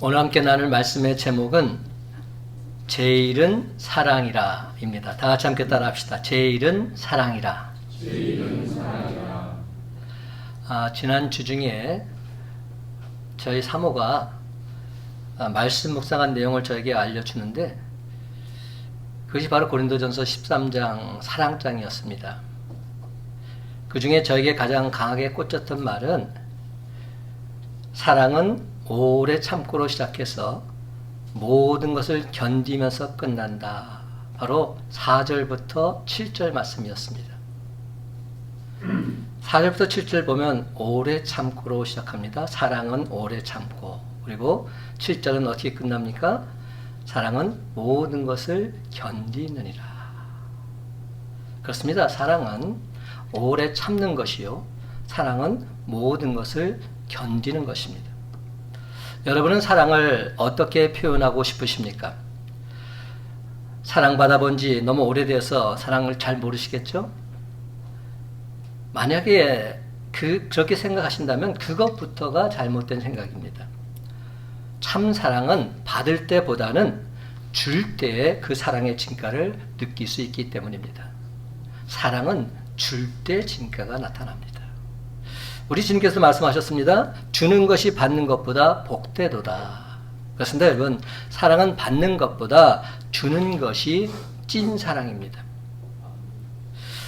오늘 함께 나눌 말씀의 제목은 제일은 사랑이라 입니다. 다 같이 함께 따라 합시다. 제일은 사랑이라. 제일은 사랑이라. 지난 주 중에 저희 사모가 말씀 묵상한 내용을 저에게 알려주는데 그것이 바로 고린도전서 13장 사랑장이었습니다. 그 중에 저에게 가장 강하게 꽂혔던 말은 사랑은 오래 참고로 시작해서 모든 것을 견디면서 끝난다. 바로 4절부터 7절 말씀이었습니다. 4절부터 7절 보면 오래 참고로 시작합니다. 사랑은 오래 참고. 그리고 7절은 어떻게 끝납니까? 사랑은 모든 것을 견디느니라. 그렇습니다. 사랑은 오래 참는 것이요. 사랑은 모든 것을 견디는 것입니다. 여러분은 사랑을 어떻게 표현하고 싶으십니까? 사랑받아본 지 너무 오래돼서 사랑을 잘 모르시겠죠? 만약에 그렇게 생각하신다면 그것부터가 잘못된 생각입니다. 참 사랑은 받을 때보다는 줄 때에 그 사랑의 진가를 느낄 수 있기 때문입니다. 사랑은 줄 때 진가가 나타납니다. 우리 주님께서 말씀하셨습니다. 주는 것이 받는 것보다 복되도다. 그렇습니다, 여러분. 사랑은 받는 것보다 주는 것이 찐 사랑입니다.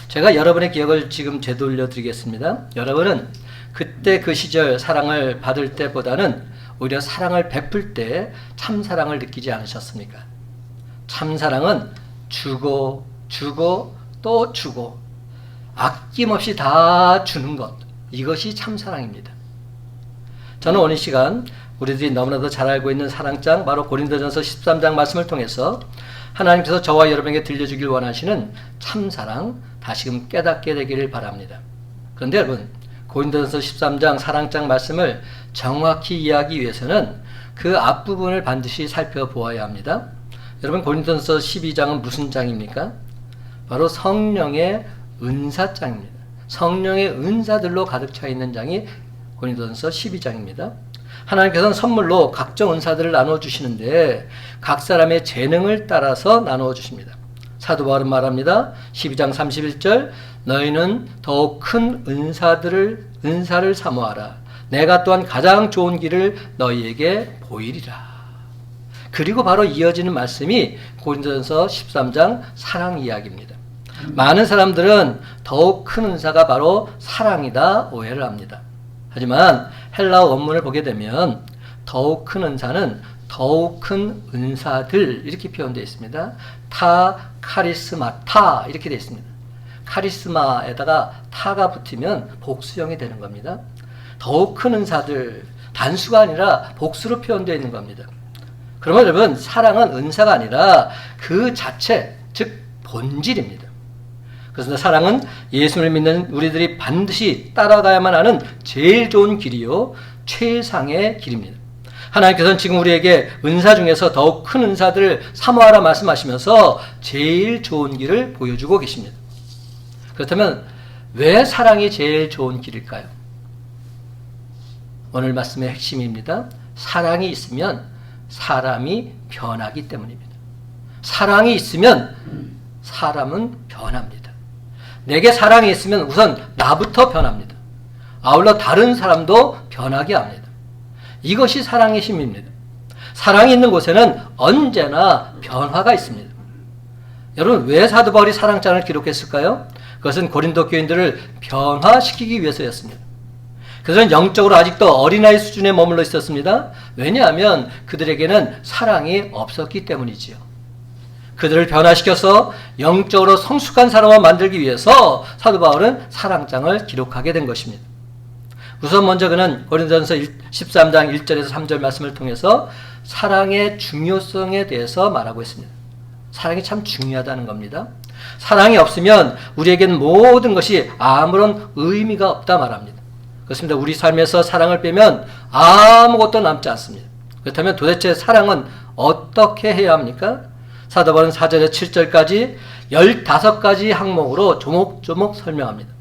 제가 여러분의 기억을 지금 되돌려 드리겠습니다. 여러분은 그때 그 시절 사랑을 받을 때보다는 오히려 사랑을 베풀 때 참 사랑을 느끼지 않으셨습니까? 참 사랑은 주고 주고 또 주고 아낌없이 다 주는 것, 이것이 참 사랑입니다. 저는 오늘 시간 우리들이 너무나도 잘 알고 있는 사랑장, 바로 고린도전서 13장 말씀을 통해서 하나님께서 저와 여러분에게 들려주길 원하시는 참 사랑 다시금 깨닫게 되기를 바랍니다. 그런데 여러분, 고린도전서 13장 사랑장 말씀을 정확히 이해하기 위해서는 그 앞부분을 반드시 살펴보아야 합니다. 여러분, 고린도전서 12장은 무슨 장입니까? 바로 성령의 은사장입니다. 성령의 은사들로 가득 차 있는 장이 고린도전서 12장입니다. 하나님께서는 선물로 각종 은사들을 나누어 주시는데 각 사람의 재능을 따라서 나누어 주십니다. 사도 바울은 말합니다. 12장 31절, 너희는 더욱 큰 은사를 사모하라. 내가 또한 가장 좋은 길을 너희에게 보이리라. 그리고 바로 이어지는 말씀이 고린도전서 13장 사랑 이야기입니다. 많은 사람들은 더욱 큰 은사가 바로 사랑이다 오해를 합니다. 하지만 헬라어 원문을 보게 되면 더욱 큰 은사는 더욱 큰 은사들 이렇게 표현되어 있습니다. 타, 카리스마, 타 이렇게 되어 있습니다. 카리스마에다가 타가 붙으면 복수형이 되는 겁니다. 더욱 큰 은사들, 단수가 아니라 복수로 표현되어 있는 겁니다. 그러면 여러분, 사랑은 은사가 아니라 그 자체, 즉 본질입니다. 그래서 사랑은 예수를 믿는 우리들이 반드시 따라가야만 하는 제일 좋은 길이요, 최상의 길입니다. 하나님께서는 지금 우리에게 은사 중에서 더욱 큰 은사들을 사모하라 말씀하시면서 제일 좋은 길을 보여주고 계십니다. 그렇다면 왜 사랑이 제일 좋은 길일까요? 오늘 말씀의 핵심입니다. 사랑이 있으면 사람이 변하기 때문입니다. 사랑이 있으면 사람은 변합니다. 내게 사랑이 있으면 우선 나부터 변합니다. 아울러 다른 사람도 변하게 합니다. 이것이 사랑의 힘입니다. 사랑이 있는 곳에는 언제나 변화가 있습니다. 여러분, 왜 사도 바울이 사랑장을 기록했을까요? 그것은 고린도 교인들을 변화시키기 위해서였습니다. 그들은 영적으로 아직도 어린아이 수준에 머물러 있었습니다. 왜냐하면 그들에게는 사랑이 없었기 때문이지요. 그들을 변화시켜서 영적으로 성숙한 사람을 만들기 위해서 사도 바울은 사랑장을 기록하게 된 것입니다. 우선 먼저 그는 고린도전서 13장 1절에서 3절 말씀을 통해서 사랑의 중요성에 대해서 말하고 있습니다. 사랑이 참 중요하다는 겁니다. 사랑이 없으면 우리에게는 모든 것이 아무런 의미가 없다 말합니다. 그렇습니다. 우리 삶에서 사랑을 빼면 아무것도 남지 않습니다. 그렇다면 도대체 사랑은 어떻게 해야 합니까? 사도 바울은 4절에서 7절까지 15가지 항목으로 조목조목 설명합니다.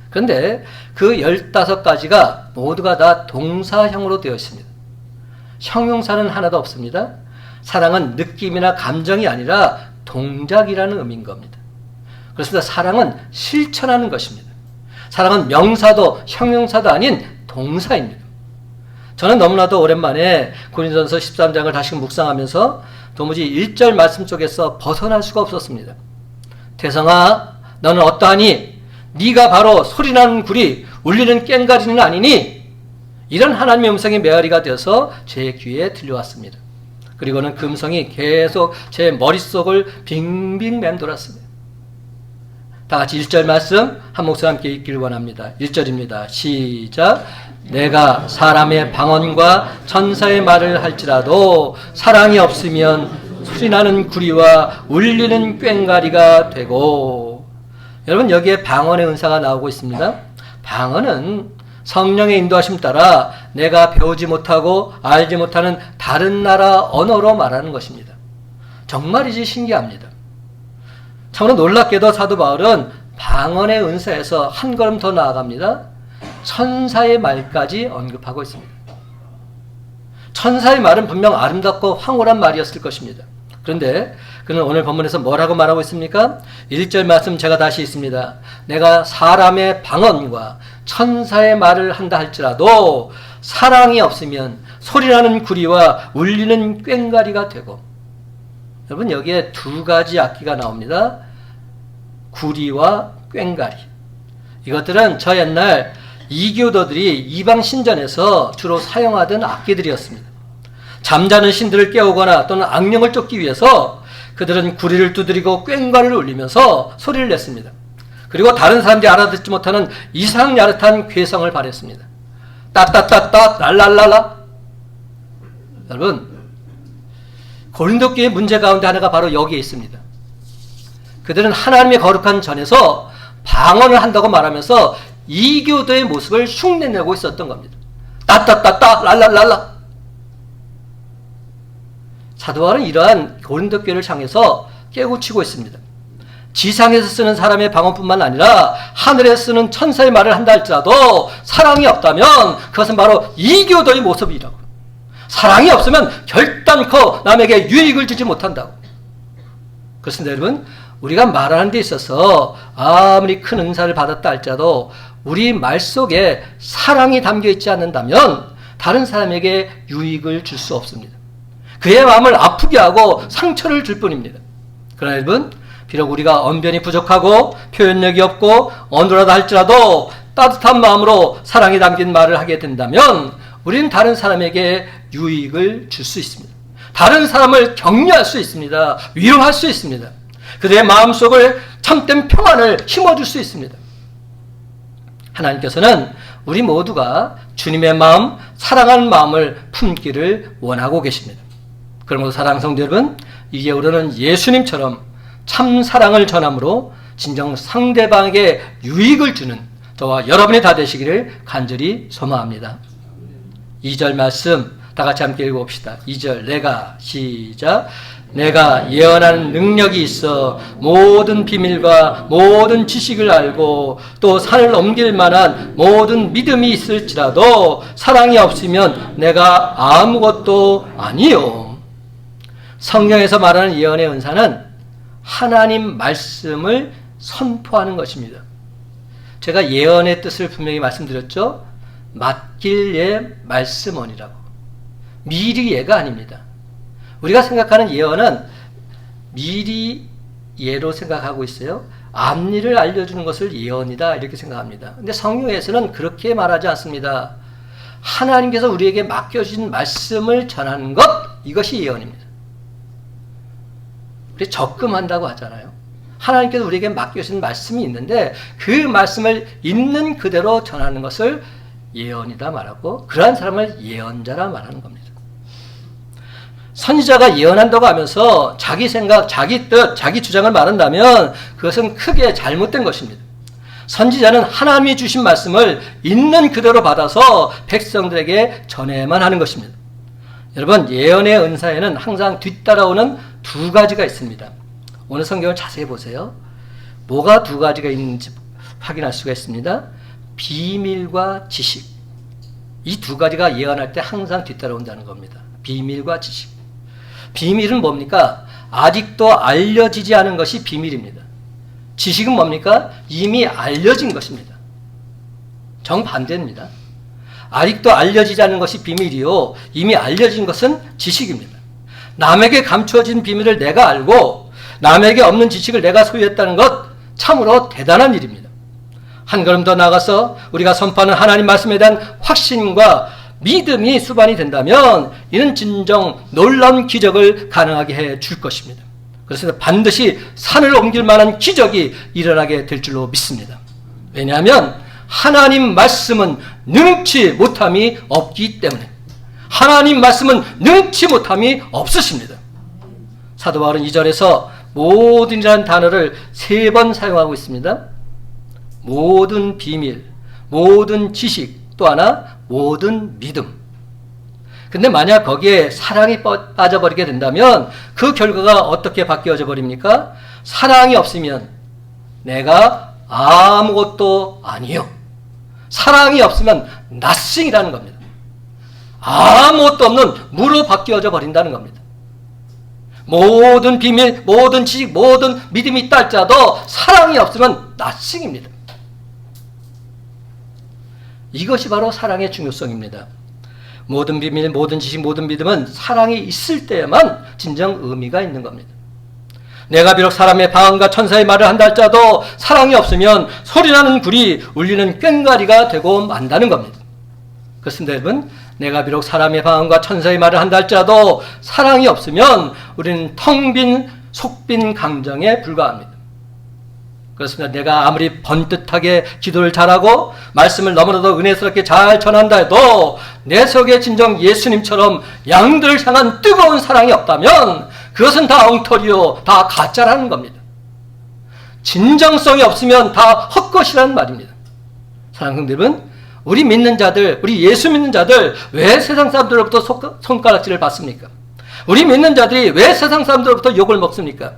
그런데 그 15가지가 모두가 다 동사형으로 되어 있습니다. 형용사는 하나도 없습니다. 사랑은 느낌이나 감정이 아니라 동작이라는 의미인 겁니다. 그렇습니다. 사랑은 실천하는 것입니다. 사랑은 명사도 형용사도 아닌 동사입니다. 저는 너무나도 오랜만에 고린도전서 13장을 다시 묵상하면서 도무지 1절 말씀 속에서 벗어날 수가 없었습니다. 태성아, 너는 어떠하니? 네가 바로 소리나는 구리, 울리는 꽹과리는 아니니? 이런 하나님의 음성이 메아리가 되어서 제 귀에 들려왔습니다. 그리고는 그 음성이 계속 제 머릿속을 빙빙 맴돌았습니다. 다 같이 1절 말씀 한 목소리 함께 읽기를 원합니다. 1절입니다. 시작. 내가 사람의 방언과 천사의 말을 할지라도 사랑이 없으면 소리나는 구리와 울리는 꽹과리가 되고. 여러분, 여기에 방언의 은사가 나오고 있습니다. 방언은 성령의 인도하심 따라 내가 배우지 못하고 알지 못하는 다른 나라 언어로 말하는 것입니다. 정말이지 신기합니다. 참으로 놀랍게도 사도 바울은 방언의 은사에서 한 걸음 더 나아갑니다. 천사의 말까지 언급하고 있습니다. 천사의 말은 분명 아름답고 황홀한 말이었을 것입니다. 그런데 그는 오늘 본문에서 뭐라고 말하고 있습니까? 1절 말씀 제가 다시 읽습니다. 내가 사람의 방언과 천사의 말을 한다 할지라도 사랑이 없으면 소리나는 구리와 울리는 꽹과리가 되고. 여러분, 여기에 두 가지 악기가 나옵니다. 구리와 꽹과리. 이것들은 저 옛날 이교도들이 이방 신전에서 주로 사용하던 악기들이었습니다. 잠자는 신들을 깨우거나 또는 악령을 쫓기 위해서 그들은 구리를 두드리고 꽹과리를 울리면서 소리를 냈습니다. 그리고 다른 사람들이 알아듣지 못하는 이상 야릇한 괴성을 발했습니다. 따따따따 랄랄랄라. 여러분, 고린도 교회의 문제 가운데 하나가 바로 여기에 있습니다. 그들은 하나님의 거룩한 전에서 방언을 한다고 말하면서 이교도의 모습을 흉내내고 있었던 겁니다. 따따따따 랄랄랄라. 사도 바울은 이러한 고린도 교회를 향해서 깨우치고 있습니다. 지상에서 쓰는 사람의 방언뿐만 아니라 하늘에 쓰는 천사의 말을 한다 할지라도 사랑이 없다면 그것은 바로 이교도의 모습이라고. 사랑이 없으면 결단코 남에게 유익을 주지 못한다고. 그렇습니다, 여러분. 우리가 말하는 데 있어서 아무리 큰 은사를 받았다 할지라도 우리 말 속에 사랑이 담겨 있지 않는다면 다른 사람에게 유익을 줄 수 없습니다. 그의 마음을 아프게 하고 상처를 줄 뿐입니다. 그러나 여러분, 비록 우리가 언변이 부족하고 표현력이 없고 어눌하다 할지라도 따뜻한 마음으로 사랑이 담긴 말을 하게 된다면 우리는 다른 사람에게 유익을 줄 수 있습니다. 다른 사람을 격려할 수 있습니다. 위로할 수 있습니다. 그들의 마음속을 참된 평안을 심어줄 수 있습니다. 하나님께서는 우리 모두가 주님의 마음, 사랑하는 마음을 품기를 원하고 계십니다. 그러므로 사랑하는 성도 여러분, 이제 우리는 예수님처럼 참 사랑을 전함으로 진정 상대방에게 유익을 주는 저와 여러분이 다 되시기를 간절히 소망합니다. 2절 말씀 다 같이 함께 읽어봅시다. 2절 내가 시작. 내가 예언하는 능력이 있어 모든 비밀과 모든 지식을 알고 또 산을 넘길 만한 모든 믿음이 있을지라도 사랑이 없으면 내가 아무것도 아니요. 성경에서 말하는 예언의 은사는 하나님 말씀을 선포하는 것입니다. 제가 예언의 뜻을 분명히 말씀드렸죠. 맡길 예 말씀언이라고. 미리 예가 아닙니다. 우리가 생각하는 예언은 미리 예로 생각하고 있어요. 앞일을 알려주는 것을 예언이다 이렇게 생각합니다. 근데 성경에서는 그렇게 말하지 않습니다. 하나님께서 우리에게 맡겨주신 말씀을 전하는 것, 이것이 예언입니다. 우리 적금한다고 하잖아요. 하나님께서 우리에게 맡겨주신 말씀이 있는데 그 말씀을 있는 그대로 전하는 것을 예언이다 말하고, 그러한 사람을 예언자라 말하는 겁니다. 선지자가 예언한다고 하면서 자기 생각, 자기 뜻, 자기 주장을 말한다면 그것은 크게 잘못된 것입니다. 선지자는 하나님이 주신 말씀을 있는 그대로 받아서 백성들에게 전해야만 하는 것입니다. 여러분, 예언의 은사에는 항상 뒤따라오는 두 가지가 있습니다. 오늘 성경을 자세히 보세요. 뭐가 두 가지가 있는지 확인할 수가 있습니다. 비밀과 지식. 이 두 가지가 예언할 때 항상 뒤따라온다는 겁니다. 비밀과 지식. 비밀은 뭡니까? 아직도 알려지지 않은 것이 비밀입니다. 지식은 뭡니까? 이미 알려진 것입니다. 정반대입니다. 아직도 알려지지 않은 것이 비밀이요, 이미 알려진 것은 지식입니다. 남에게 감추어진 비밀을 내가 알고 남에게 없는 지식을 내가 소유했다는 것, 참으로 대단한 일입니다. 한 걸음 더 나가서 우리가 선포하는 하나님 말씀에 대한 확신과 믿음이 수반이 된다면 이는 진정 놀라운 기적을 가능하게 해 줄 것입니다. 그래서 반드시 산을 옮길 만한 기적이 일어나게 될 줄로 믿습니다. 왜냐하면 하나님 말씀은 능치 못함이 없기 때문에, 하나님 말씀은 능치 못함이 없으십니다. 사도 바울은 2절에서 모든이라는 단어를 3번 사용하고 있습니다. 모든 비밀, 모든 지식, 또 하나 모든 믿음. 근데 만약 거기에 사랑이 빠져버리게 된다면 그 결과가 어떻게 바뀌어져 버립니까? 사랑이 없으면 내가 아무것도 아니요. 사랑이 없으면 nothing이라는 겁니다. 아무것도 없는 무로 바뀌어져 버린다는 겁니다. 모든 비밀, 모든 지식, 모든 믿음이 있다 할지라도 사랑이 없으면 nothing입니다. 이것이 바로 사랑의 중요성입니다. 모든 비밀, 모든 지식, 모든 믿음은 사랑이 있을 때에만 진정 의미가 있는 겁니다. 내가 비록 사람의 방언과 천사의 말을 한다 할지라도 사랑이 없으면 소리나는 굴이 울리는 꽹과리가 되고 만다는 겁니다. 그렇습니다, 여러분. 내가 비록 사람의 방언과 천사의 말을 한다 할지라도 사랑이 없으면 우리는 텅 빈 속빈 강정에 불과합니다. 그렇습니다. 내가 아무리 번듯하게 기도를 잘하고 말씀을 너무나도 은혜스럽게 잘 전한다 해도 내 속에 진정 예수님처럼 양들을 향한 뜨거운 사랑이 없다면 그것은 다 엉터리요, 다 가짜라는 겁니다. 진정성이 없으면 다 헛것이라는 말입니다. 사랑하는 여러분, 우리 믿는 자들, 우리 예수 믿는 자들 왜 세상 사람들로부터 손가락질을 받습니까? 우리 믿는 자들이 왜 세상 사람들로부터 욕을 먹습니까?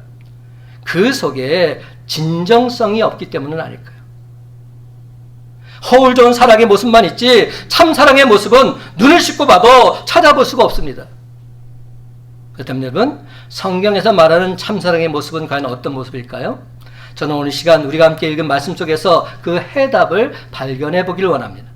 그 속에 진정성이 없기 때문은 아닐까요? 허울 좋은 사랑의 모습만 있지 참 사랑의 모습은 눈을 씻고 봐도 찾아볼 수가 없습니다. 그렇다면 여러분, 성경에서 말하는 참 사랑의 모습은 과연 어떤 모습일까요? 저는 오늘 시간 우리가 함께 읽은 말씀 속에서 그 해답을 발견해 보기를 원합니다.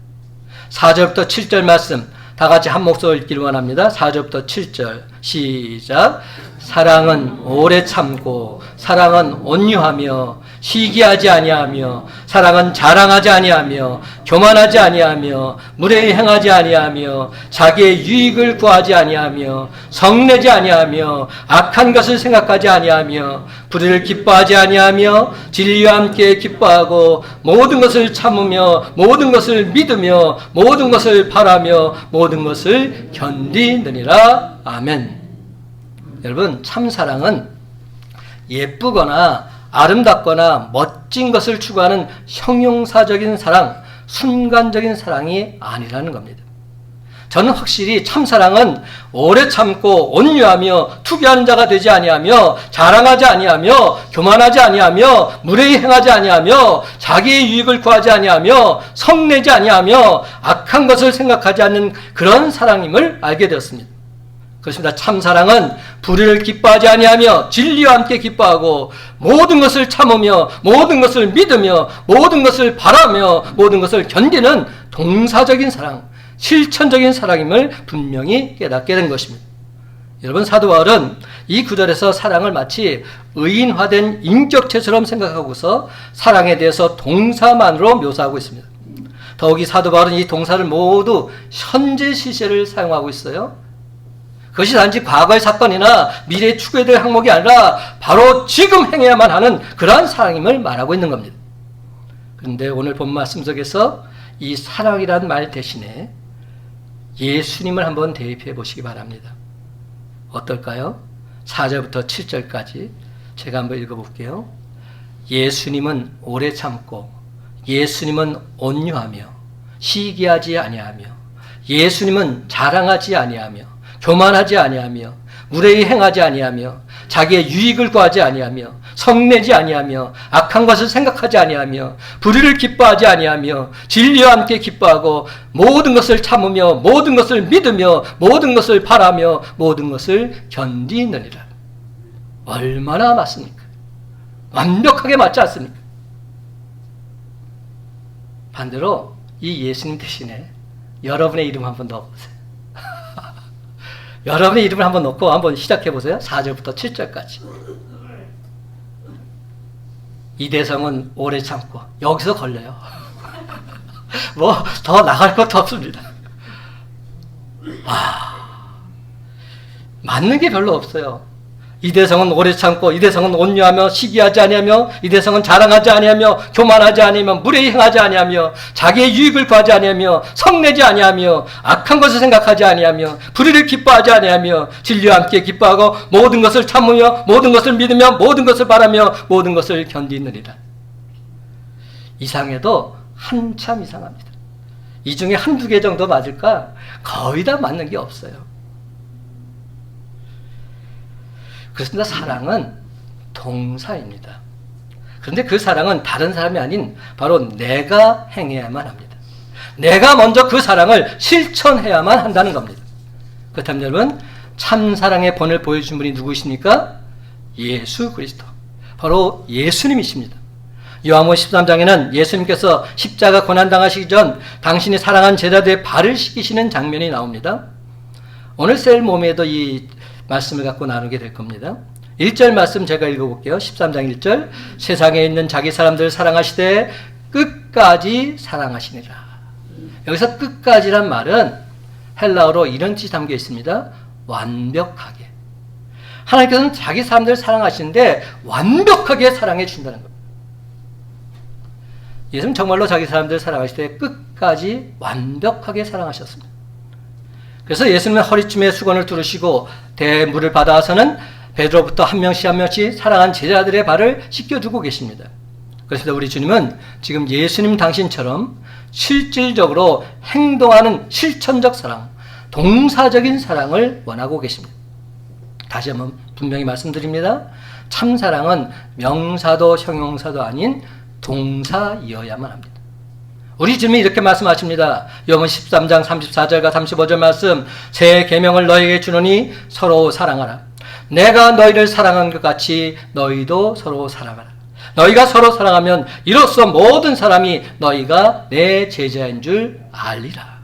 4절부터 7절 말씀 다 같이 한 목소리로 읽기를 원합니다. 4절부터 7절 시작. 사랑은 오래 참고 사랑은 온유하며 시기하지 아니하며 사랑은 자랑하지 아니하며 교만하지 아니하며 무례히 행하지 아니하며 자기의 유익을 구하지 아니하며 성내지 아니하며 악한 것을 생각하지 아니하며 불의를 기뻐하지 아니하며 진리와 함께 기뻐하고 모든 것을 참으며 모든 것을 믿으며 모든 것을 바라며 모든 것을 견디느니라. 아멘. 여러분, 참사랑은 예쁘거나 아름답거나 멋진 것을 추구하는 형용사적인 사랑, 순간적인 사랑이 아니라는 겁니다. 저는 확실히 참사랑은 오래 참고 온유하며 투기하는 자가 되지 아니하며 자랑하지 아니하며 교만하지 아니하며 무례히 행하지 아니하며 자기의 유익을 구하지 아니하며 성내지 아니하며 악한 것을 생각하지 않는 그런 사랑임을 알게 되었습니다. 그렇습니다. 참사랑은 불의를 기뻐하지 아니하며 진리와 함께 기뻐하고 모든 것을 참으며 모든 것을 믿으며 모든 것을 바라며 모든 것을 견디는 동사적인 사랑, 실천적인 사랑임을 분명히 깨닫게 된 것입니다. 여러분, 사도 바울은 이 구절에서 사랑을 마치 의인화된 인격체처럼 생각하고서 사랑에 대해서 동사만으로 묘사하고 있습니다. 더욱이 사도 바울은 이 동사를 모두 현재 시제를 사용하고 있어요. 그것이 단지 과거의 사건이나 미래에 추구해야 될 항목이 아니라 바로 지금 행해야만 하는 그러한 사랑임을 말하고 있는 겁니다. 그런데 오늘 본 말씀 속에서 이 사랑이라는 말 대신에 예수님을 한번 대입해 보시기 바랍니다. 어떨까요? 4절부터 7절까지 제가 한번 읽어볼게요. 예수님은 오래 참고 예수님은 온유하며 시기하지 아니하며 예수님은 자랑하지 아니하며 교만하지 아니하며 무례히 행하지 아니하며 자기의 유익을 구하지 아니하며 성내지 아니하며 악한 것을 생각하지 아니하며 불의를 기뻐하지 아니하며 진리와 함께 기뻐하고 모든 것을 참으며 모든 것을 믿으며 모든 것을 바라며 모든 것을 견디느니라. 얼마나 맞습니까? 완벽하게 맞지 않습니까? 반대로 이 예수님 대신에 여러분의 이름 한번 넣어보세요. 여러분의 이름을 한번 넣고 한번 시작해보세요. 4절부터 7절까지. 이대성은 오래 참고 여기서 걸려요. 뭐 더 나갈 것도 없습니다. 맞는 게 별로 없어요. 이대성은 오래 참고 이대성은 온유하며 시기하지 아니하며 이대성은 자랑하지 아니하며 교만하지 아니하며 무례히 행하지 아니하며 자기의 유익을 구하지 아니하며 성내지 아니하며 악한 것을 생각하지 아니하며 불의를 기뻐하지 아니하며 진리와 함께 기뻐하고 모든 것을 참으며 모든 것을 믿으며 모든 것을 바라며 모든 것을 견디느니라. 이상해도 한참 이상합니다. 이 중에 한두 개 정도 맞을까? 거의 다 맞는 게 없어요. 그렇습니다. 사랑은 동사입니다. 그런데 그 사랑은 다른 사람이 아닌 바로 내가 행해야만 합니다. 내가 먼저 그 사랑을 실천해야만 한다는 겁니다. 그렇다면 여러분, 참사랑의 본을 보여준 분이 누구십니까? 예수 그리스도. 바로 예수님이십니다. 요한복음 13장에는 예수님께서 십자가 고난당하시기 전 당신이 사랑한 제자들의 발을 씻기시는 장면이 나옵니다. 오늘 셀 몸에도 이 말씀을 갖고 나누게 될 겁니다. 1절 말씀 제가 읽어볼게요. 13장 1절. 세상에 있는 자기 사람들을 사랑하시되 끝까지 사랑하시니라. 여기서 끝까지란 말은 헬라어로 이런 뜻이 담겨 있습니다. 완벽하게. 하나님께서는 자기 사람들을 사랑하시는데 완벽하게 사랑해 주신다는 겁니다. 예수님 정말로 자기 사람들을 사랑하실 때 끝까지 완벽하게 사랑하셨습니다. 그래서 예수님은 허리춤에 수건을 두르시고 대물을 받아서는 베드로부터 한 명씩 한 명씩 사랑한 제자들의 발을 씻겨주고 계십니다. 그래서 우리 주님은 지금 예수님 당신처럼 실질적으로 행동하는 실천적 사랑, 동사적인 사랑을 원하고 계십니다. 다시 한번 분명히 말씀드립니다. 참사랑은 명사도 형용사도 아닌 동사이어야만 합니다. 우리 주님이 이렇게 말씀하십니다. 요한복음 13장 34절과 35절 말씀. 새 계명을 너희에게 주노니 서로 사랑하라. 내가 너희를 사랑한 것 같이 너희도 서로 사랑하라. 너희가 서로 사랑하면 이로써 모든 사람이 너희가 내 제자인 줄 알리라.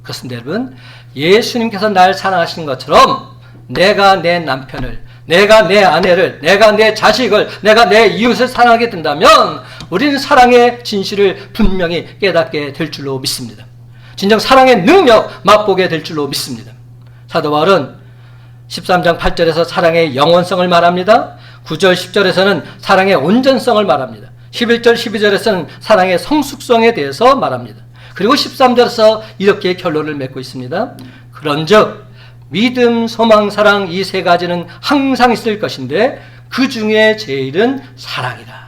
그렇습니다, 여러분. 예수님께서 날 사랑하신 것처럼 내가 내 남편을, 내가 내 아내를, 내가 내 자식을, 내가 내 이웃을 사랑하게 된다면 우리는 사랑의 진실을 분명히 깨닫게 될 줄로 믿습니다. 진정 사랑의 능력 맛보게 될 줄로 믿습니다. 사도 바울은 13장 8절에서 사랑의 영원성을 말합니다. 9절 10절에서는 사랑의 온전성을 말합니다. 11절 12절에서는 사랑의 성숙성에 대해서 말합니다. 그리고 13절에서 이렇게 결론을 맺고 있습니다. 그런즉 믿음, 소망, 사랑 이 세 가지는 항상 있을 것인데 그 중에 제일은 사랑이다.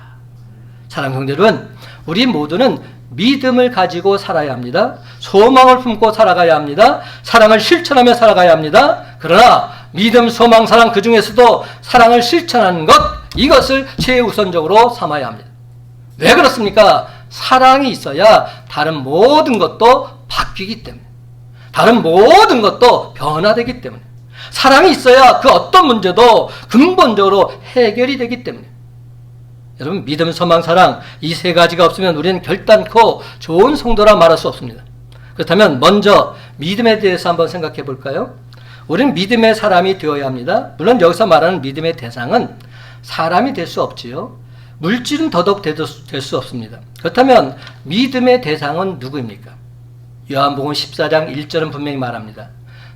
사랑 형제 여러분, 우리 모두는 믿음을 가지고 살아야 합니다. 소망을 품고 살아가야 합니다. 사랑을 실천하며 살아가야 합니다. 그러나 믿음, 소망, 사랑 그 중에서도 사랑을 실천하는 것, 이것을 최우선적으로 삼아야 합니다. 왜 그렇습니까? 사랑이 있어야 다른 모든 것도 바뀌기 때문에, 다른 모든 것도 변화되기 때문에, 사랑이 있어야 그 어떤 문제도 근본적으로 해결이 되기 때문에. 여러분, 믿음, 소망, 사랑 이 세 가지가 없으면 우리는 결단코 좋은 성도라 말할 수 없습니다. 그렇다면 먼저 믿음에 대해서 한번 생각해 볼까요? 우리는 믿음의 사람이 되어야 합니다. 물론 여기서 말하는 믿음의 대상은 사람이 될 수 없지요. 물질은 더더욱 될 수 없습니다. 그렇다면 믿음의 대상은 누구입니까? 요한복음 14장 1절은 분명히 말합니다.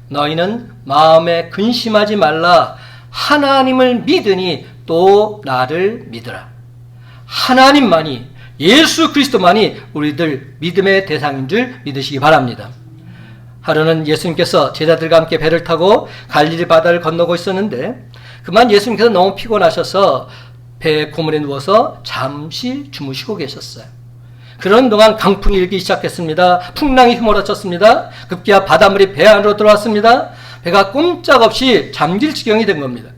너희는 마음에 근심하지 말라. 하나님을 믿으니 또 나를 믿으라. 하나님만이, 예수 그리스도만이 우리들 믿음의 대상인 줄 믿으시기 바랍니다. 하루는 예수님께서 제자들과 함께 배를 타고 갈릴리 바다를 건너고 있었는데 그만 예수님께서 너무 피곤하셔서 배 고물에 누워서 잠시 주무시고 계셨어요. 그런 동안 강풍이 일기 시작했습니다. 풍랑이 휘몰아쳤습니다. 급기야 바닷물이 배 안으로 들어왔습니다. 배가 꼼짝없이 잠길 지경이 된 겁니다.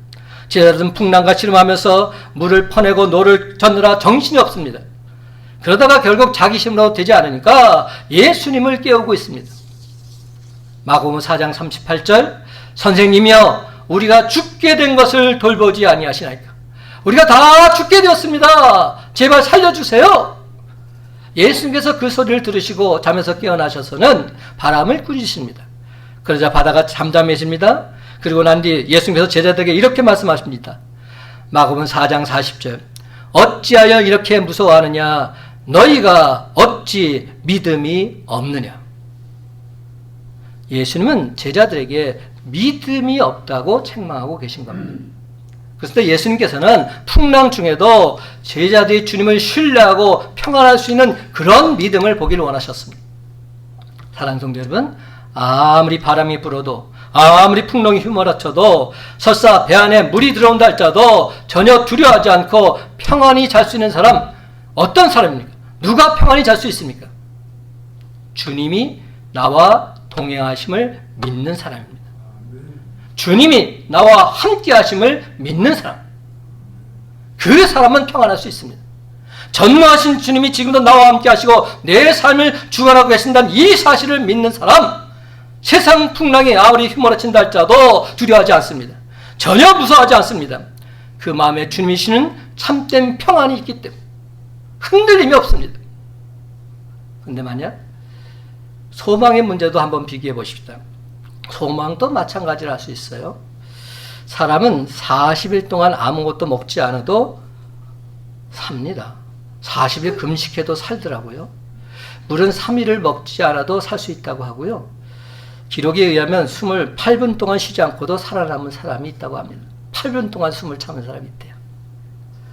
제자들은 풍랑과 씨름하면서 물을 퍼내고 노를 젓느라 정신이 없습니다. 그러다가 결국 자기 힘으로 되지 않으니까 예수님을 깨우고 있습니다. 마가복음 4장 38절, 선생님이여 우리가 죽게 된 것을 돌보지 아니하시나이까. 우리가 다 죽게 되었습니다. 제발 살려주세요. 예수님께서 그 소리를 들으시고 잠에서 깨어나셔서는 바람을 꾸짖으십니다. 그러자 바다가 잠잠해집니다. 그리고 난 뒤 예수님께서 제자들에게 이렇게 말씀하십니다. 마가복음 4장 40절, 어찌하여 이렇게 무서워하느냐? 너희가 어찌 믿음이 없느냐? 예수님은 제자들에게 믿음이 없다고 책망하고 계신 겁니다. 그래서 예수님께서는 풍랑 중에도 제자들이 주님을 신뢰하고 평안할 수 있는 그런 믿음을 보기를 원하셨습니다. 사랑하는 성도 여러분, 아무리 바람이 불어도 아무리 풍랑이 휘몰아쳐도 설사 배 안에 물이 들어온다 할지라도 전혀 두려워하지 않고 평안히 잘 수 있는 사람, 어떤 사람입니까? 누가 평안히 잘 수 있습니까? 주님이 나와 동행하심을 믿는 사람입니다. 주님이 나와 함께 하심을 믿는 사람, 그 사람은 평안할 수 있습니다. 전능하신 주님이 지금도 나와 함께 하시고 내 삶을 주관하고 계신다는 이 사실을 믿는 사람, 세상 풍랑이 아무리 휘몰아친다 할지라도 두려워하지 않습니다. 전혀 무서워하지 않습니다. 그 마음에 주님이시는 참된 평안이 있기 때문에 흔들림이 없습니다. 그런데 만약 소망의 문제도 한번 비교해 보십시다. 소망도 마찬가지를 할 수 있어요. 사람은 40일 동안 아무것도 먹지 않아도 삽니다. 40일 금식해도 살더라고요. 물은 3일을 먹지 않아도 살 수 있다고 하고요. 기록에 의하면 숨을 8분 동안 쉬지 않고도 살아남은 사람이 있다고 합니다. 8분 동안 숨을 참은 사람이 있대요.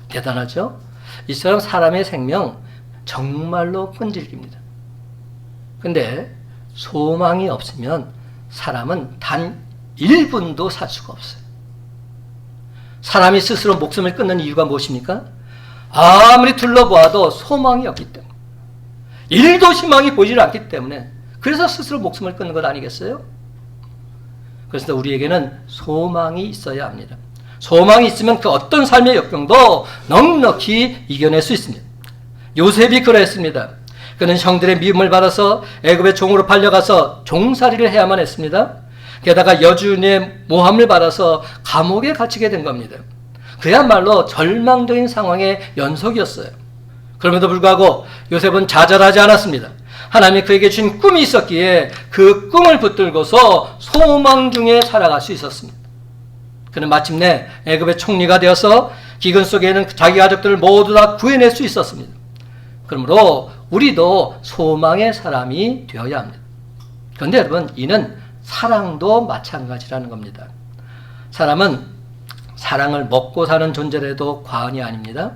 대단하죠? 이처럼 사람의 생명 정말로 끈질깁니다. 근데 소망이 없으면 사람은 단 1분도 살 수가 없어요. 사람이 스스로 목숨을 끊는 이유가 무엇입니까? 아무리 둘러보아도 소망이 없기 때문에, 1도 희망이 보이질 않기 때문에, 그래서 스스로 목숨을 끊는 것 아니겠어요? 그래서 우리에게는 소망이 있어야 합니다. 소망이 있으면 그 어떤 삶의 역경도 넉넉히 이겨낼 수 있습니다. 요셉이 그러했습니다. 그는 형들의 미움을 받아서 애굽의 종으로 팔려가서 종살이를 해야만 했습니다. 게다가 여주인의 모함을 받아서 감옥에 갇히게 된 겁니다. 그야말로 절망적인 상황의 연속이었어요. 그럼에도 불구하고 요셉은 좌절하지 않았습니다. 하나님이 그에게 준 꿈이 있었기에 그 꿈을 붙들고서 소망 중에 살아갈 수 있었습니다. 그는 마침내 애굽의 총리가 되어서 기근 속에는 자기 가족들을 모두 다 구해낼 수 있었습니다. 그러므로 우리도 소망의 사람이 되어야 합니다. 그런데 여러분, 이는 사랑도 마찬가지라는 겁니다. 사람은 사랑을 먹고 사는 존재라도 과언이 아닙니다.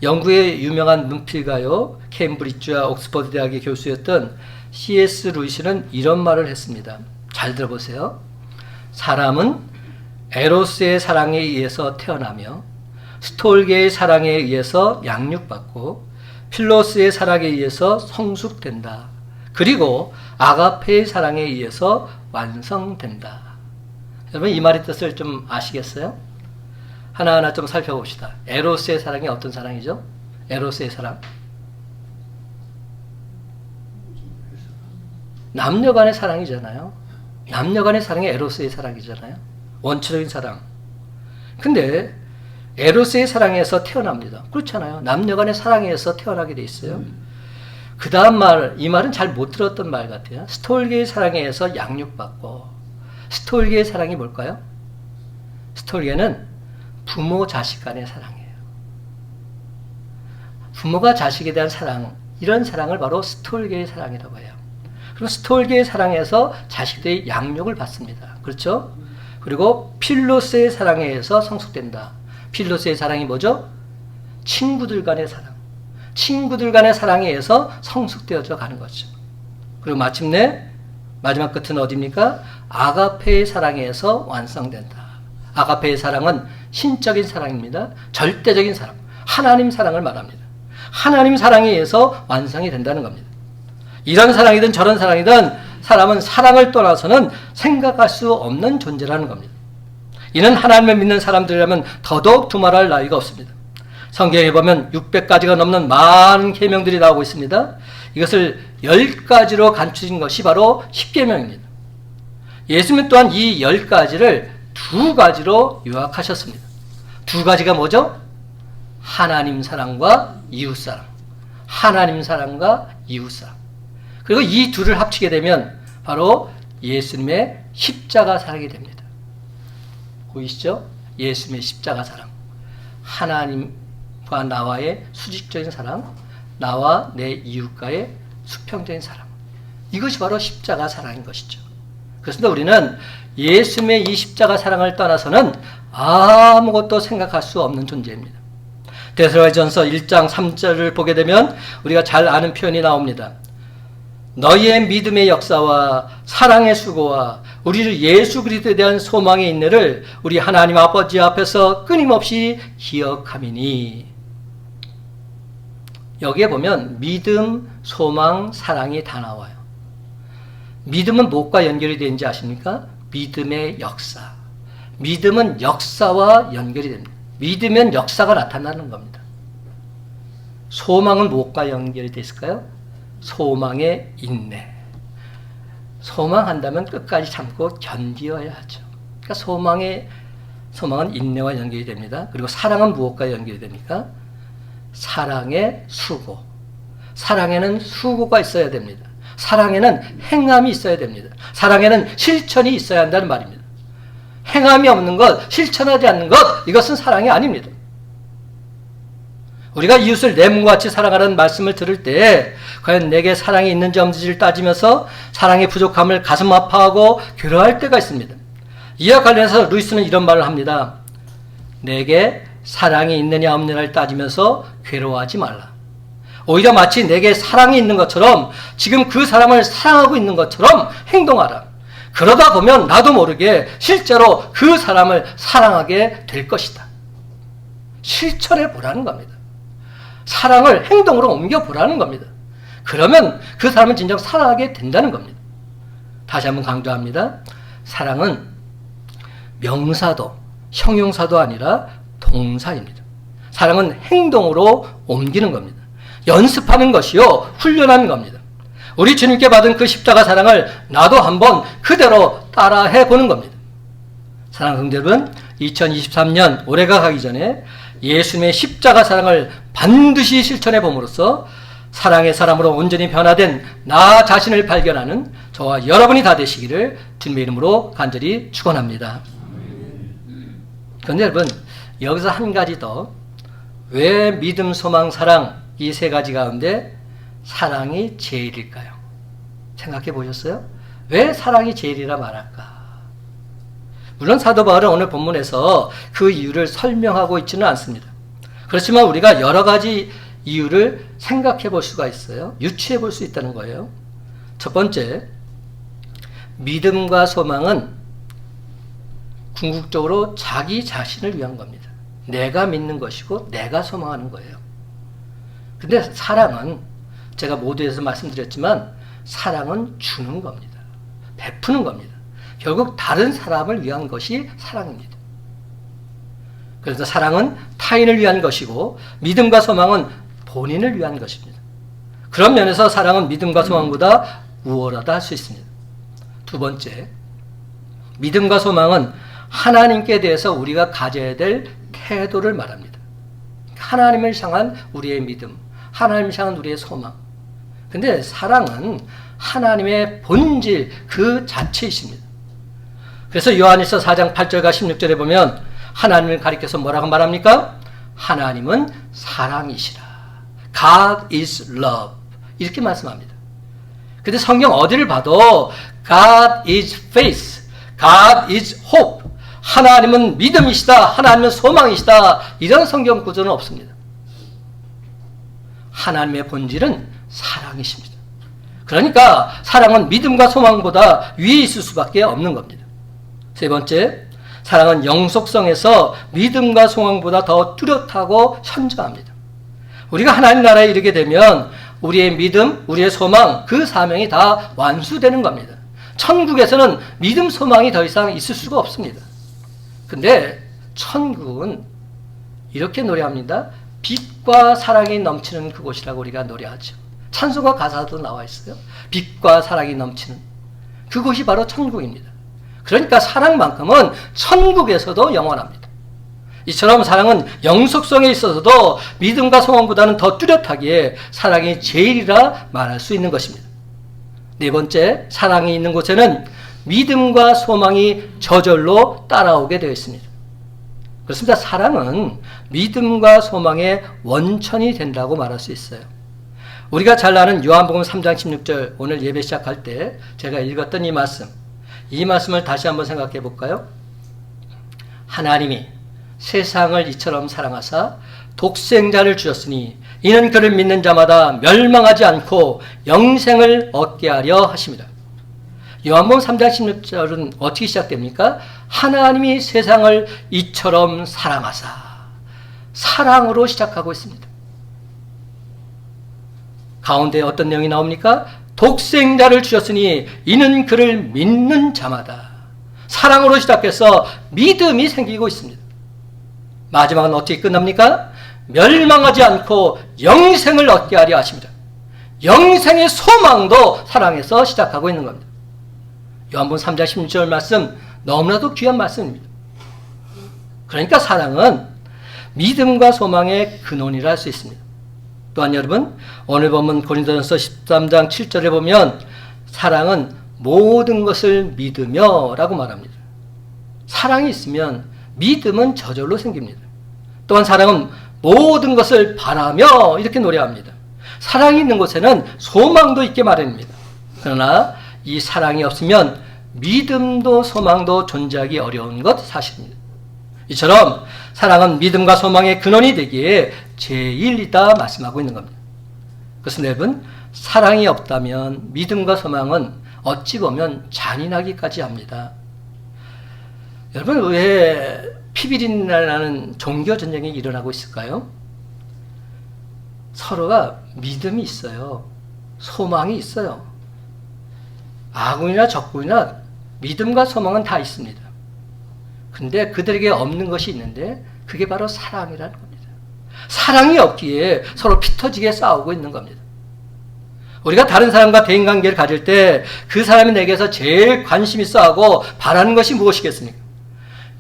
영국의 유명한 문필가요, 케임브리지와 옥스퍼드 대학의 교수였던 C.S. 루이스는 이런 말을 했습니다. 잘 들어보세요. 사람은 에로스의 사랑에 의해서 태어나며 스톨게의 사랑에 의해서 양육받고 필로스의 사랑에 의해서 성숙된다. 그리고 아가페의 사랑에 의해서 완성된다. 여러분, 이 말의 뜻을 좀 아시겠어요? 하나하나 좀 살펴봅시다. 에로스의 사랑이 어떤 사랑이죠? 에로스의 사랑. 남녀 간의 사랑이잖아요. 남녀 간의 사랑이 에로스의 사랑이잖아요. 원초적인 사랑. 근데 에로스의 사랑에서 태어납니다. 그렇잖아요. 남녀 간의 사랑에서 태어나게 돼 있어요. 그 다음 말, 이 말은 잘 못 들었던 말 같아요. 스톨게의 사랑에 의해서 양육받고. 스톨게의 사랑이 뭘까요? 스톨게는 부모 자식 간의 사랑이에요. 부모가 자식에 대한 사랑, 이런 사랑을 바로 스톨게의 사랑이라고 해요. 그럼 스톨게의 사랑에서 자식들이 양육을 받습니다. 그렇죠? 그리고 필로스의 사랑에 의해서 성숙된다. 필로스의 사랑이 뭐죠? 친구들 간의 사랑. 친구들 간의 사랑에 의해서 성숙되어져 가는 거죠. 그리고 마침내 마지막 끝은 어디입니까? 아가페의 사랑에 의해서 완성된다. 아가페의 사랑은 신적인 사랑입니다. 절대적인 사랑. 하나님 사랑을 말합니다. 하나님 사랑에 의해서 완성이 된다는 겁니다. 이런 사랑이든 저런 사랑이든 사람은 사랑을 떠나서는 생각할 수 없는 존재라는 겁니다. 이는 하나님을 믿는 사람들이라면 더더욱 두말할 나위가 없습니다. 성경에 보면 600가지가 넘는 많은 계명들이 나오고 있습니다. 이것을 10가지로 간추린 것이 바로 10계명입니다. 예수님 또한 이 10가지를 2가지로 요약하셨습니다. 2가지가 뭐죠? 하나님 사랑과 이웃 사랑. 하나님 사랑과 이웃 사랑. 그리고 이 둘을 합치게 되면 바로 예수님의 십자가 사랑이 됩니다. 보이시죠? 예수님의 십자가 사랑. 하나님과 나와의 수직적인 사랑, 나와 내 이웃과의 수평적인 사랑. 이것이 바로 십자가 사랑인 것이죠. 그렇습니다. 우리는 예수님의 이 십자가 사랑을 떠나서는 아무것도 생각할 수 없는 존재입니다. 데살로니가전서 1장 3절을 보게 되면 우리가 잘 아는 표현이 나옵니다. 너희의 믿음의 역사와 사랑의 수고와 우리 예수 그리스도에 대한 소망의 인내를 우리 하나님 아버지 앞에서 끊임없이 기억함이니. 여기에 보면 믿음, 소망, 사랑이 다 나와요. 믿음은 무엇과 연결이 되는지 아십니까? 믿음의 역사. 믿음은 역사와 연결이 됩니다. 믿으면 역사가 나타나는 겁니다. 소망은 무엇과 연결이 되어 있을까요? 소망의 인내. 소망한다면 끝까지 참고 견디어야 하죠. 그러니까 소망은 인내와 연결이 됩니다. 그리고 사랑은 무엇과 연결이 됩니까? 사랑의 수고. 사랑에는 수고가 있어야 됩니다. 사랑에는 행함이 있어야 됩니다. 사랑에는 실천이 있어야 한다는 말입니다. 행함이 없는 것, 실천하지 않는 것, 이것은 사랑이 아닙니다. 우리가 이웃을 내 몸과 같이 사랑하라는 말씀을 들을 때 과연 내게 사랑이 있는지 없는지를 따지면서 사랑의 부족함을 가슴 아파하고 괴로워할 때가 있습니다. 이와 관련해서 루이스는 이런 말을 합니다. 내게 사랑이 있느냐 없느냐를 따지면서 괴로워하지 말라. 오히려 마치 내게 사랑이 있는 것처럼 지금 그 사람을 사랑하고 있는 것처럼 행동하라. 그러다 보면 나도 모르게 실제로 그 사람을 사랑하게 될 것이다. 실천해 보라는 겁니다. 사랑을 행동으로 옮겨보라는 겁니다. 그러면 그 사람은 진정 사랑하게 된다는 겁니다. 다시 한번 강조합니다. 사랑은 명사도 형용사도 아니라 동사입니다. 사랑은 행동으로 옮기는 겁니다. 연습하는 것이요, 훈련하는 겁니다. 우리 주님께 받은 그 십자가 사랑을 나도 한번 그대로 따라해 보는 겁니다. 사랑하는 성도 여러분, 2023년 올해가 가기 전에 예수님의 십자가 사랑을 반드시 실천해 봄으로써 사랑의 사람으로 온전히 변화된 나 자신을 발견하는 저와 여러분이 다 되시기를 주님의 이름으로 간절히 축원합니다. 그런데 여러분, 여기서 한 가지 더, 왜 믿음, 소망, 사랑 이 세 가지 가운데 사랑이 제일일까요? 생각해 보셨어요? 왜 사랑이 제일이라 말할까? 물론 사도 바울은 오늘 본문에서 그 이유를 설명하고 있지는 않습니다. 그렇지만 우리가 여러 가지 이유를 생각해 볼 수가 있어요. 유추해 볼 수 있다는 거예요. 첫 번째, 믿음과 소망은 궁극적으로 자기 자신을 위한 겁니다. 내가 믿는 것이고 내가 소망하는 거예요. 근데 사랑은 제가 모두에서 말씀드렸지만 사랑은 주는 겁니다. 베푸는 겁니다. 결국 다른 사람을 위한 것이 사랑입니다. 그래서 사랑은 타인을 위한 것이고 믿음과 소망은 본인을 위한 것입니다. 그런 면에서 사랑은 믿음과 소망보다 우월하다 할 수 있습니다. 두 번째, 믿음과 소망은 하나님께 대해서 우리가 가져야 될 태도를 말합니다. 하나님을 향한 우리의 믿음, 하나님을 향한 우리의 소망. 근데 사랑은 하나님의 본질 그 자체이십니다. 그래서 요한일서 4장 8절과 16절에 보면 하나님을 가리켜서 뭐라고 말합니까? 하나님은 사랑이시라. God is love. 이렇게 말씀합니다. 근데 성경 어디를 봐도 God is faith, God is hope, 하나님은 믿음이시다, 하나님은 소망이시다, 이런 성경 구조는 없습니다. 하나님의 본질은 사랑이십니다. 그러니까 사랑은 믿음과 소망보다 위에 있을 수밖에 없는 겁니다. 세 번째, 사랑은 영속성에서 믿음과 소망보다 더 뚜렷하고 현저합니다. 우리가 하나님 나라에 이르게 되면 우리의 믿음, 우리의 소망, 그 사명이 다 완수되는 겁니다. 천국에서는 믿음, 소망이 더 이상 있을 수가 없습니다. 근데 천국은 이렇게 노래합니다. 빛과 사랑이 넘치는 그곳이라고 우리가 노래하죠. 찬송가 가사도 나와 있어요. 빛과 사랑이 넘치는 그곳이 바로 천국입니다. 그러니까 사랑만큼은 천국에서도 영원합니다. 이처럼 사랑은 영속성에 있어서도 믿음과 소망보다는 더 뚜렷하게 사랑이 제일이라 말할 수 있는 것입니다. 네 번째, 사랑이 있는 곳에는 믿음과 소망이 저절로 따라오게 되어 있습니다. 그렇습니다. 사랑은 믿음과 소망의 원천이 된다고 말할 수 있어요. 우리가 잘 아는 요한복음 3장 16절 오늘 예배 시작할 때 제가 읽었던 이 말씀을 다시 한번 생각해 볼까요? 하나님이 세상을 이처럼 사랑하사 독생자를 주셨으니 이는 그를 믿는 자마다 멸망하지 않고 영생을 얻게 하려 하십니다. 요한복음 3장 16절은 어떻게 시작됩니까? 하나님이 세상을 이처럼 사랑하사, 사랑으로 시작하고 있습니다. 가운데 어떤 내용이 나옵니까? 독생자를 주셨으니 이는 그를 믿는 자마다, 사랑으로 시작해서 믿음이 생기고 있습니다. 마지막은 어떻게 끝납니까? 멸망하지 않고 영생을 얻게 하려 하십니다. 영생의 소망도 사랑에서 시작하고 있는 겁니다. 요한복음 3장 16절 말씀 너무나도 귀한 말씀입니다. 그러니까 사랑은 믿음과 소망의 근원이라 할 수 있습니다. 또한 여러분, 오늘 보면 고린도전서 13장 7절에 보면 사랑은 모든 것을 믿으며 라고 말합니다. 사랑이 있으면 믿음은 저절로 생깁니다. 또한 사랑은 모든 것을 바라며 이렇게 노래합니다. 사랑이 있는 곳에는 소망도 있게 마련입니다. 그러나 이 사랑이 없으면 믿음도 소망도 존재하기 어려운 것 사실입니다. 이처럼 사랑은 믿음과 소망의 근원이 되기에 제일이다 말씀하고 있는 겁니다. 그래서 여러분, 사랑이 없다면 믿음과 소망은 어찌 보면 잔인하기까지 합니다. 여러분, 왜 피비린내라는 종교 전쟁이 일어나고 있을까요? 서로가 믿음이 있어요. 소망이 있어요. 아군이나 적군이나 믿음과 소망은 다 있습니다. 근데 그들에게 없는 것이 있는데 그게 바로 사랑이라는 겁니다. 사랑이 없기에 서로 피터지게 싸우고 있는 겁니다. 우리가 다른 사람과 대인관계를 가질 때 그 사람이 내게서 제일 관심 있어 하고 바라는 것이 무엇이겠습니까?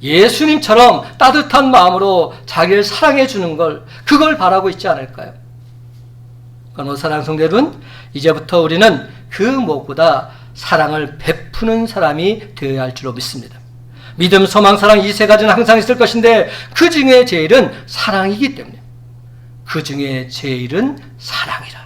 예수님처럼 따뜻한 마음으로 자기를 사랑해 주는 걸, 그걸 바라고 있지 않을까요? 그러나 사랑하는 성도 여러분, 이제부터 우리는 그 무엇보다 사랑을 베푸는 사람이 되어야 할 줄로 믿습니다. 믿음, 소망, 사랑 이 세 가지는 항상 있을 것인데 그 중에 제일은 사랑이기 때문에 그 중에 제일은 사랑이라.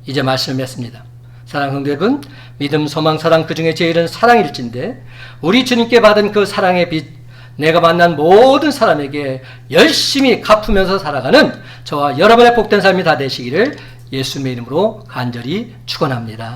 이제 말씀을 맺습니다. 사랑하는 성도 여러분, 믿음, 소망, 사랑 그 중에 제일은 사랑일진데 우리 주님께 받은 그 사랑의 빛, 내가 만난 모든 사람에게 열심히 갚으면서 살아가는 저와 여러분의 복된 삶이 다 되시기를 예수님의 이름으로 간절히 축원합니다.